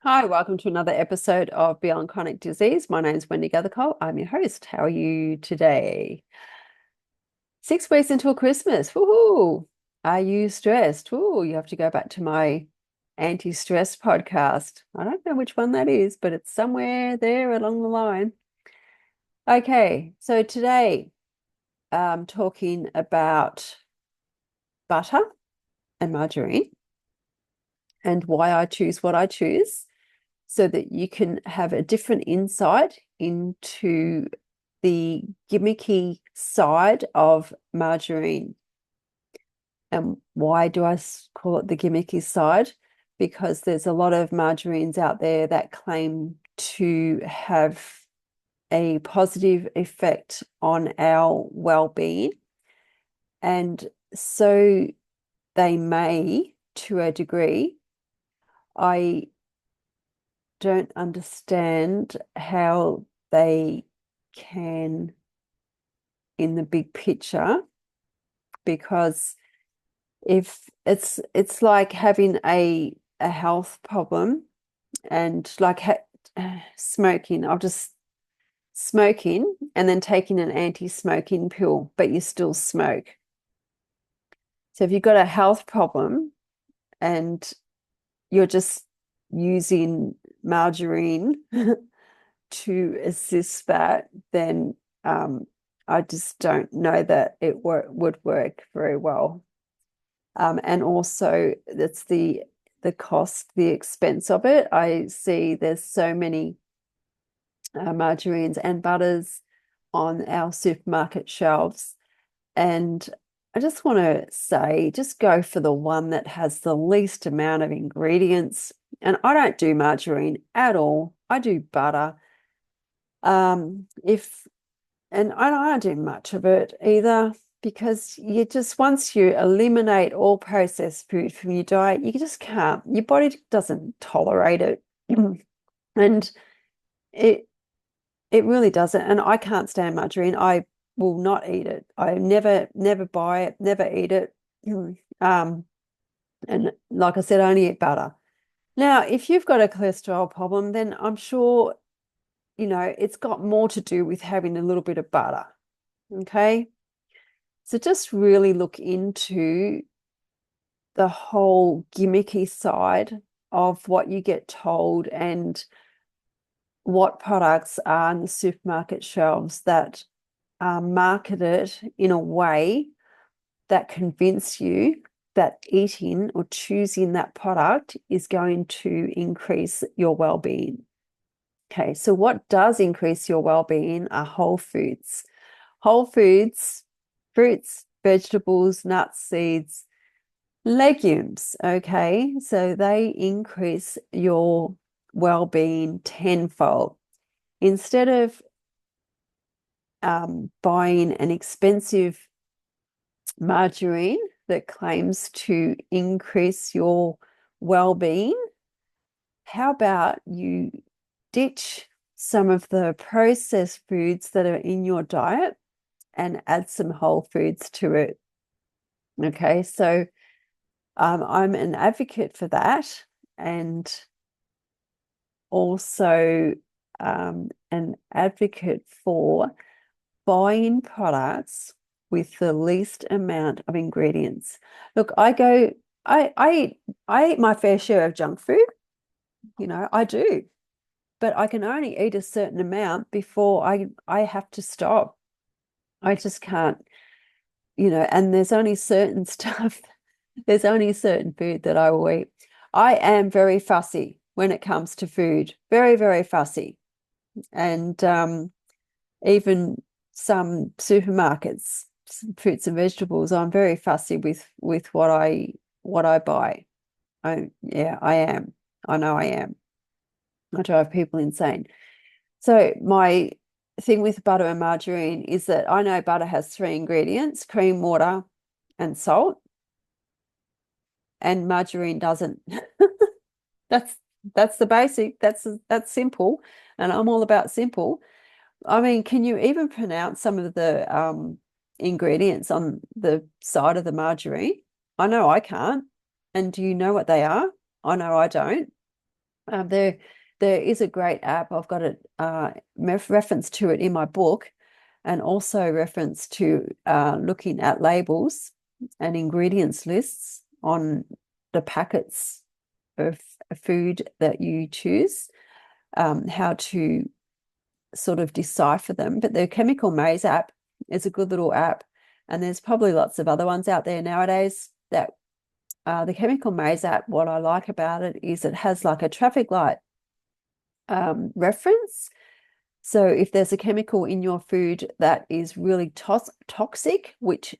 Hi, welcome to another episode of Beyond Chronic Disease. My name is Wendy Gathercole. I'm your host. How are you today? 6 weeks until Christmas. Woohoo! Are you stressed? Ooh, you have to go back to my anti-stress podcast. I don't know which one that is, but it's somewhere there along the line. Okay, so today I'm talking about butter and margarine and why I choose what I choose, so that you can have a different insight into the gimmicky side of margarine. And why do I call it the gimmicky side? Because there's a lot of margarines out there that claim to have a positive effect on our well-being. And so they may, to a degree. I don't understand how they can in the big picture, because if it's like having a health problem and like smoking. I'll just smoking and then taking an anti-smoking pill, but you still smoke. So if you've got a health problem and you're just using margarine to assist that, then I just don't know that it would work very well. And also, that's the cost, the expense of it. I see there's so many margarines and butters on our supermarket shelves, and I just want to say, just go for the one that has the least amount of ingredients. And I don't do margarine at all. I do butter. If And I don't do much of it either, because you just, once you eliminate all processed food from your diet, you just can't, your body doesn't tolerate it. And it it really doesn't. And I can't stand margarine. I will not eat it. I never buy it, never eat it. Um, and like I said, I only eat butter. Now, if you've got a cholesterol problem, then I'm sure, it's got more to do with having a little bit of butter. Okay. So just really look into the whole gimmicky side of what you get told and what products are on the supermarket shelves that are marketed in a way that convince you that eating or choosing that product is going to increase your well-being. Okay, so what does increase your well-being are whole foods. Whole foods, fruits, vegetables, nuts, seeds, legumes. Okay, so they increase your well-being tenfold. Instead of buying an expensive margarine that claims to increase your well-being, how about you ditch some of the processed foods that are in your diet and add some whole foods to it? Okay, so I'm an advocate for that, and also an advocate for buying products with the least amount of ingredients. Look, I eat my fair share of junk food, I do, but I can only eat a certain amount before I have to stop. I just can't, and there's only certain stuff, there's only certain food that I will eat. I am very fussy when it comes to food, very, very fussy. And even some supermarkets, some fruits and vegetables, I'm very fussy with what I buy. Yeah, I am. I know I am. I drive people insane. So my thing with butter and margarine is that I know butter has three ingredients: cream, water, and salt, and margarine doesn't. That's that's the basic. That's simple, and I'm all about simple. I mean, can you even pronounce some of the ingredients on the side of the margarine? I know I can't. And do you know what they are? I know I don't. There is a great app. I've got it reference to it in my book, and also reference to looking at labels and ingredients lists on the packets of food that you choose, how to sort of decipher them. But the Chemical Maze app is a good little app, and there's probably lots of other ones out there nowadays that the Chemical Maze app, what I like about it is it has like a traffic light reference. So if there's a chemical in your food that is really toxic, which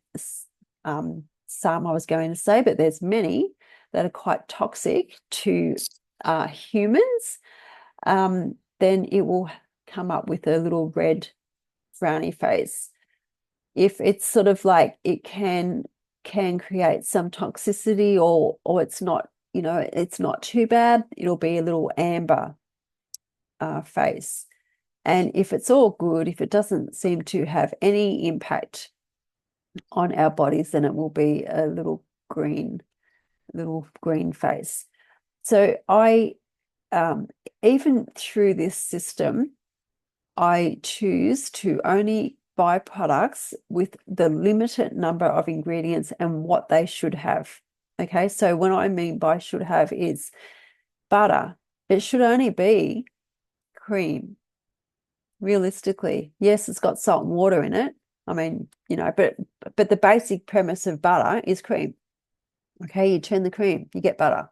some I was going to say, but there's many that are quite toxic to humans, then it will come up with a little red frowny face. If it's sort of like it can create some toxicity, or it's not, it's not too bad, it'll be a little amber face. And if it's all good, if it doesn't seem to have any impact on our bodies, then it will be a little green face. So I, even through this system, I choose to only buy products with the limited number of ingredients and what they should have. Okay, so what I mean by should have is butter. It should only be cream. Realistically, yes, it's got salt and water in it. I mean, but the basic premise of butter is cream. Okay, you turn the cream, you get butter.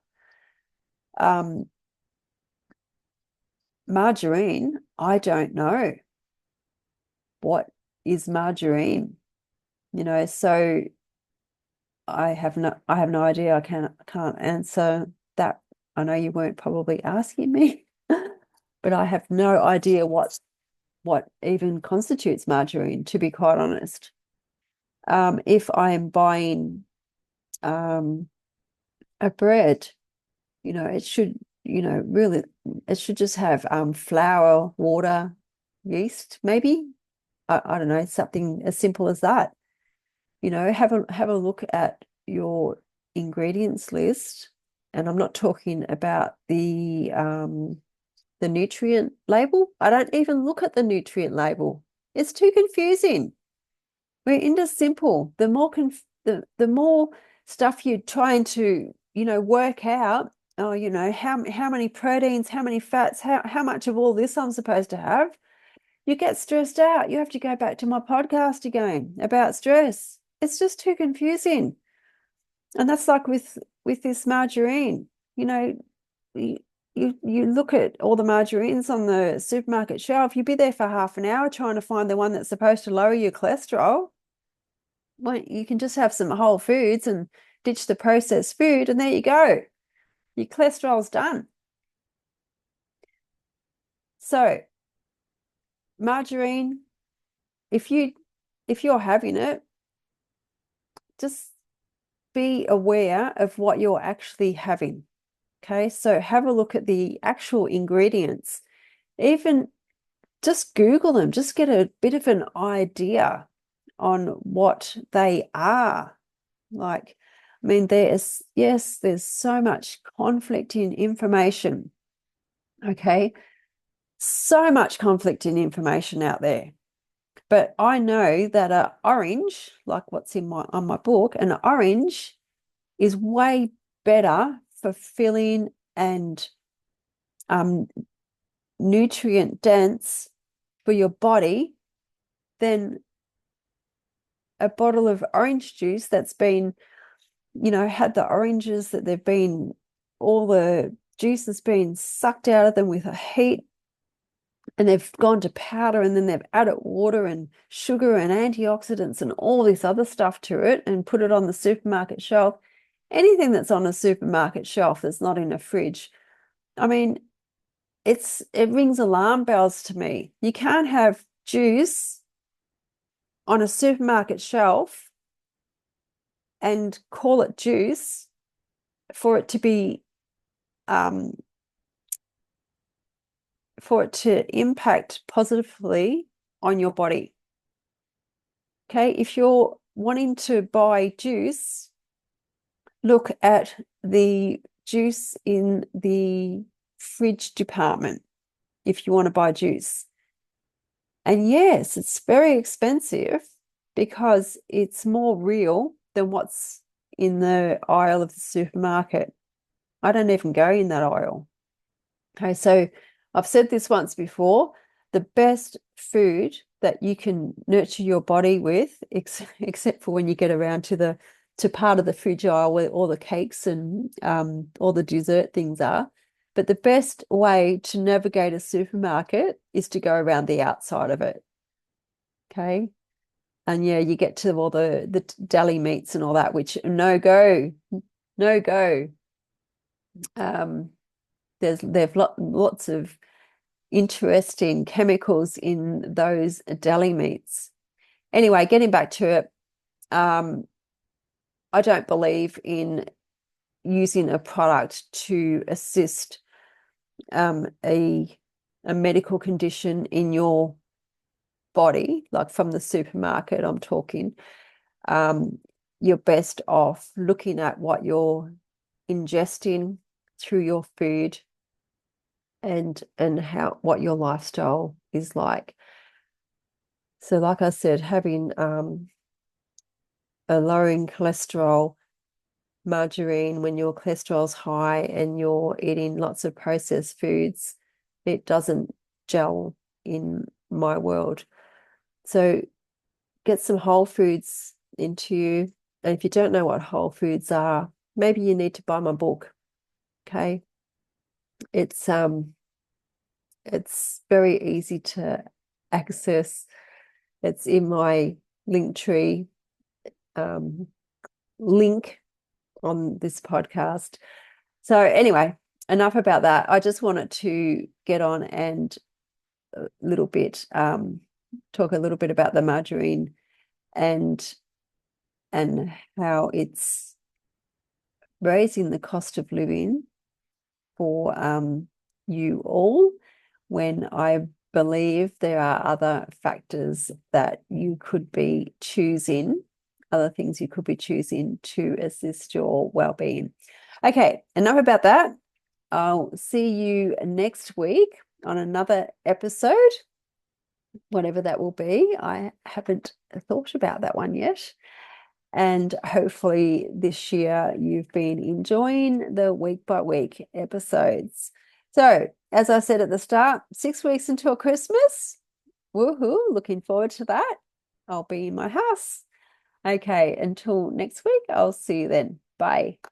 Margarine, I don't know what is margarine, so I have no idea. I can't answer that. I know you weren't probably asking me, but I have no idea what even constitutes margarine, to be quite honest. If I am buying a bread, it should, really, it should just have flour, water, yeast, maybe. I don't know, something as simple as that. Have a look at your ingredients list, and I'm not talking about the nutrient label. I don't even look at the nutrient label. It's too confusing. We're into simple. The more stuff you're trying to, work out, how many proteins, how many fats, how much of all this I'm supposed to have, you get stressed out. You have to go back to my podcast again about stress. It's just too confusing. And that's like with this margarine. You look at all the margarines on the supermarket shelf, you'd be there for half an hour trying to find the one that's supposed to lower your cholesterol. Well, you can just have some whole foods and ditch the processed food, and there you go. Your cholesterol's done. So margarine, if you're having it, just be aware of what you're actually having. Okay, so have a look at the actual ingredients. Even just Google them, just get a bit of an idea on what they are. Like, I mean, there's so much conflict in information. Okay, so much conflict in information out there. But I know that an orange, like what's on my book, an orange is way better for filling and nutrient dense for your body than a bottle of orange juice that's been, had the oranges that they've been, all the juice has been sucked out of them with a heat, and they've gone to powder, and then they've added water and sugar and antioxidants and all this other stuff to it and put it on the supermarket shelf. Anything that's on a supermarket shelf that's not in a fridge, I mean, it rings alarm bells to me. You can't have juice on a supermarket shelf and call it juice for it to be for it to impact positively on your body. Okay, if you're wanting to buy juice, look at the juice in the fridge department if you want to buy juice. And yes, it's very expensive because it's more real than what's in the aisle of the supermarket. I don't even go in that aisle. Okay, so I've said this once before, the best food that you can nurture your body with, except for when you get around to part of the fridge aisle where all the cakes and all the dessert things are. But the best way to navigate a supermarket is to go around the outside of it. Okay. And yeah, you get to all the deli meats and all that, which no go, no go. They've lots of interesting chemicals in those deli meats. Anyway, getting back to it, I don't believe in using a product to assist a medical condition in your body, like from the supermarket, I'm talking. You're best off looking at what you're ingesting through your food and what your lifestyle is like. So like I said, having a lowering cholesterol margarine when your cholesterol's high and you're eating lots of processed foods, it doesn't gel in my world. So get some whole foods into you. And if you don't know what whole foods are, maybe you need to buy my book. Okay. It's very easy to access. It's in my Linktree link on this podcast. So anyway, enough about that. I just wanted to get on and a little bit talk a little bit about the margarine and how it's raising the cost of living for you all, when I believe there are other factors that you could be choosing, other things you could be choosing to assist your well-being. Okay, enough about that. I'll see you next week on another episode, whatever that will be. I haven't thought about that one yet. And hopefully this year you've been enjoying the week by week episodes. So, as I said at the start, 6 weeks until Christmas. Woohoo, looking forward to that. I'll be in my house. Okay, until next week, I'll see you then. Bye.